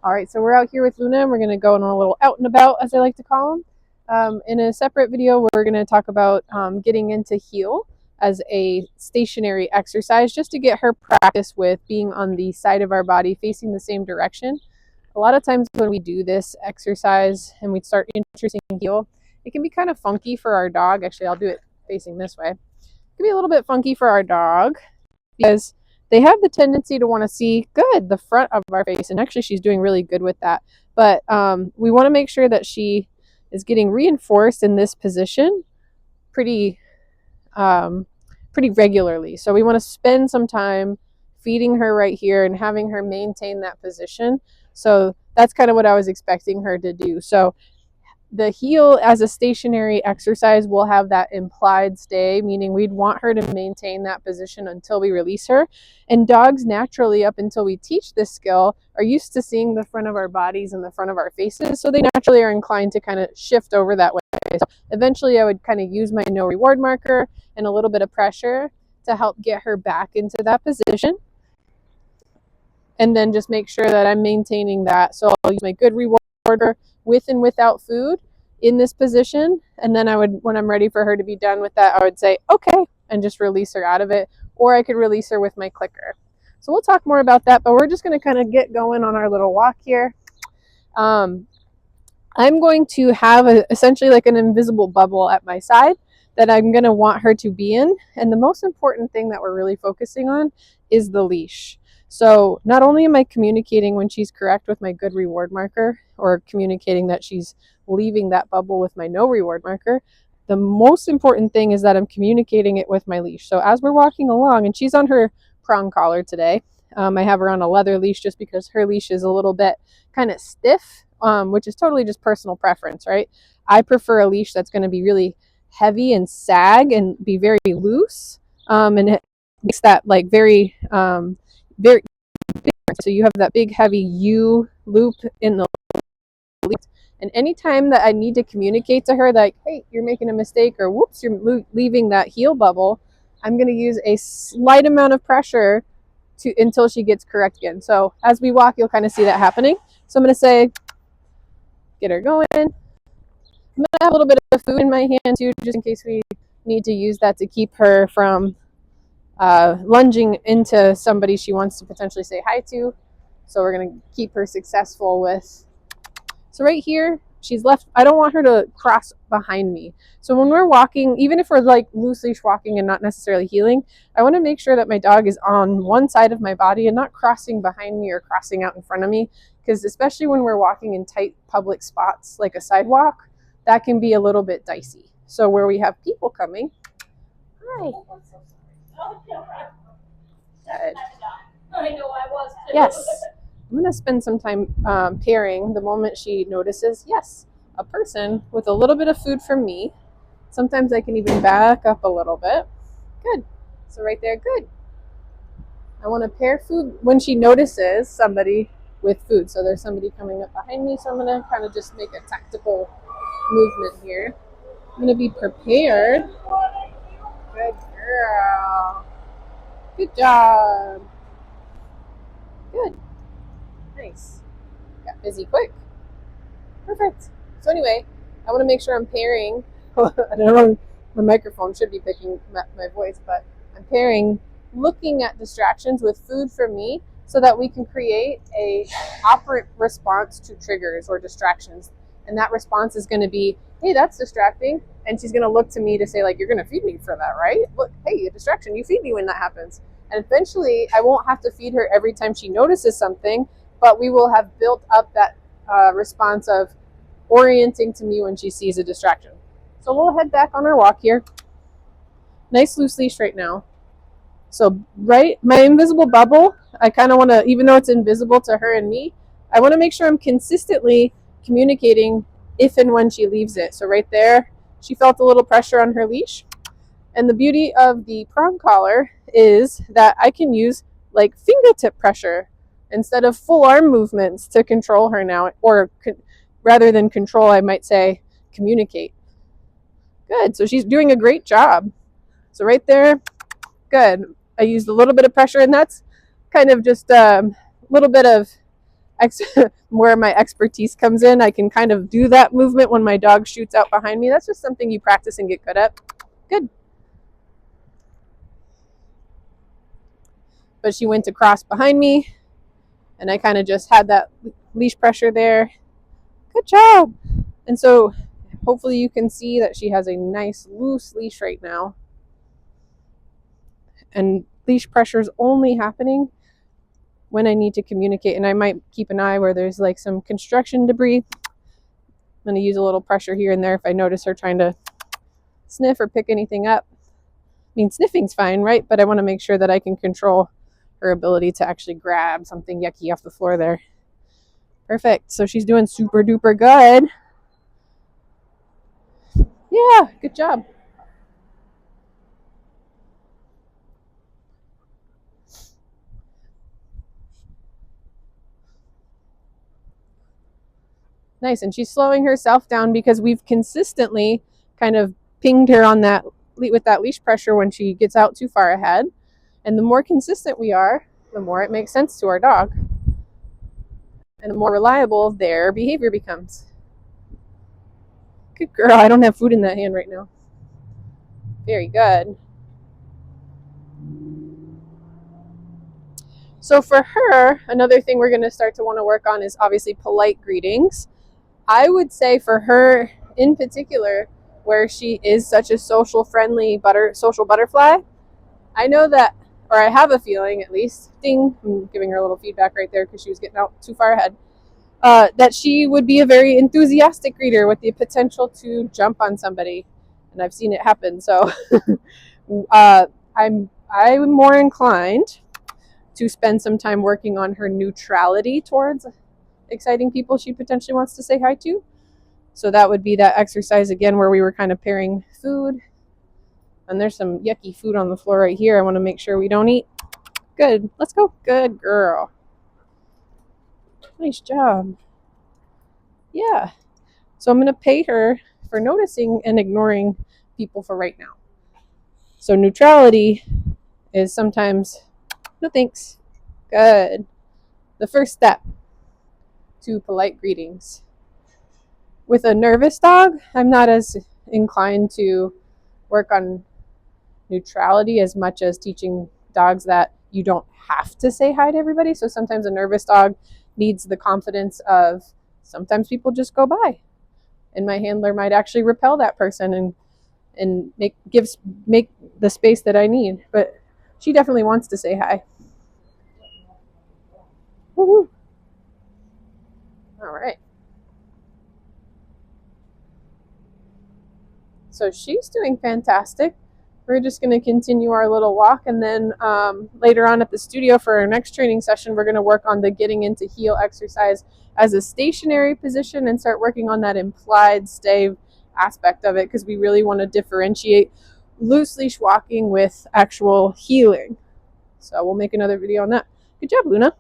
All right, so we're out here with Luna, and we're going to go on a little out and about, as I like to call them. In a separate video, we're going to talk about getting into heel as a stationary exercise, just to get her practice with being on the side of our body facing the same direction. A lot of times when we do this exercise and we start introducing heel, it can be kind of funky for our dog. Actually, I'll do it facing this way. It can be a little bit funky for our dog because they have the tendency to want to see the front of our face, and actually she's doing really good with that. But we want to make sure that she is getting reinforced in this position pretty regularly. So we want to spend some time feeding her right here and having her maintain that position. So that's kind of what I was expecting her to do. So the heel as a stationary exercise will have that implied stay, meaning we'd want her to maintain that position until we release her. And dogs naturally, up until we teach this skill, are used to seeing the front of our bodies and the front of our faces, so they naturally are inclined to kind of shift over that way. So eventually I would kind of use my no reward marker and a little bit of pressure to help get her back into that position, and then just make sure that I'm maintaining that. So I'll use my good reward with and without food in this position, and then I would, when I'm ready for her to be done with that, I would say okay and just release her out of it, or I could release her with my clicker. So we'll talk more about that, but we're just going to kind of get going on our little walk here. I'm going to have essentially like an invisible bubble at my side that I'm going to want her to be in, and the most important thing that we're really focusing on is the leash. So not only am I communicating when she's correct with my good reward marker, or communicating that she's leaving that bubble with my no reward marker, the most important thing is that I'm communicating it with my leash. So as we're walking along, and she's on her prong collar today, I have her on a leather leash just because her leash is a little bit kind of stiff, which is totally just personal preference, right? I prefer a leash that's going to be really heavy and sag and be very loose, and it makes that like very big. So you have that big heavy U loop in the loop, and anytime that I need to communicate to her like, hey, you're making a mistake, or whoops, you're leaving that heel bubble, I'm going to use a slight amount of pressure until she gets correct again. So as we walk, you'll kind of see that happening. So I'm going to say, get her going. I'm going to have a little bit of food in my hand too, just in case we need to use that to keep her from lunging into somebody she wants to potentially say hi to. So we're going to keep her successful with, so right here, she's left, I don't want her to cross behind me. So when we're walking, even if we're like loose leash walking and not necessarily heeling, I want to make sure that my dog is on one side of my body and not crossing behind me or crossing out in front of me, because especially when we're walking in tight public spots like a sidewalk, that can be a little bit dicey. So where we have people coming, hi. Good. I know I was too. Yes. I'm going to spend some time pairing the moment she notices, yes, a person with a little bit of food from me. Sometimes I can even back up a little bit. Good. So right there, good. I want to pair food when she notices somebody with food. So there's somebody coming up behind me, so I'm going to kind of just make a tactical movement here. I'm going to be prepared. Good girl. Good job. Good. Nice. Got busy quick. Perfect. So anyway, I want to make sure I'm pairing. I don't know, my microphone should be picking my voice, but I'm pairing looking at distractions with food from me, so that we can create a operant response to triggers or distractions. And that response is going to be, hey, that's distracting. And she's going to look to me to say, like, you're going to feed me for that, right? Look, hey, a distraction. You feed me when that happens. And eventually, I won't have to feed her every time she notices something, but we will have built up that response of orienting to me when she sees a distraction. So we'll head back on our walk here. Nice loose leash right now. So right, my invisible bubble, I kind of want to, even though it's invisible to her and me, I want to make sure I'm consistently communicating if and when she leaves it. So right there, she felt a little pressure on her leash. And the beauty of the prong collar is that I can use like fingertip pressure instead of full arm movements to control her now, or rather than control, I might say communicate. Good. So she's doing a great job. So right there, good. I used a little bit of pressure, and that's kind of just a little bit of where my expertise comes in. I can kind of do that movement when my dog shoots out behind me. That's just something you practice and get good at. Good. But she went to cross behind me, and I kind of just had that leash pressure there. Good job. And so hopefully you can see that she has a nice loose leash right now. And leash pressure is only happening when I need to communicate. And I might keep an eye where there's like some construction debris. I'm going to use a little pressure here and there if I notice her trying to sniff or pick anything up. I mean, sniffing's fine, right? But I want to make sure that I can control her ability to actually grab something yucky off the floor there. Perfect. So she's doing super duper good. Yeah, good job. Nice. And she's slowing herself down because we've consistently kind of pinged her on that with that leash pressure when she gets out too far ahead. And the more consistent we are, the more it makes sense to our dog. And the more reliable their behavior becomes. Good girl. I don't have food in that hand right now. Very good. So for her, another thing we're going to start to want to work on is obviously polite greetings. I would say for her in particular, where she is such a social butterfly, I know that, or I have a feeling at least, ding, I'm giving her a little feedback right there because she was getting out too far ahead, that she would be a very enthusiastic greeter with the potential to jump on somebody. And I've seen it happen. So I'm more inclined to spend some time working on her neutrality towards exciting people she potentially wants to say hi to. So that would be that exercise again where we were kind of pairing food. And there's some yucky food on the floor right here. I want to make sure we don't eat. Good. Let's go. Good girl. Nice job. Yeah. So I'm going to pay her for noticing and ignoring people for right now. So neutrality is sometimes, no thanks. Good. The first step to polite greetings. With a nervous dog, I'm not as inclined to work on neutrality as much as teaching dogs that you don't have to say hi to everybody. So sometimes a nervous dog needs the confidence of sometimes people just go by, and my handler might actually repel that person and make the space that I need. But she definitely wants to say hi. Woo-hoo. All right. So she's doing fantastic. We're just going to continue our little walk, and then later on at the studio for our next training session, we're going to work on the getting into heel exercise as a stationary position and start working on that implied stay aspect of it, because we really want to differentiate loose leash walking with actual heeling. So we'll make another video on that. Good job, Luna.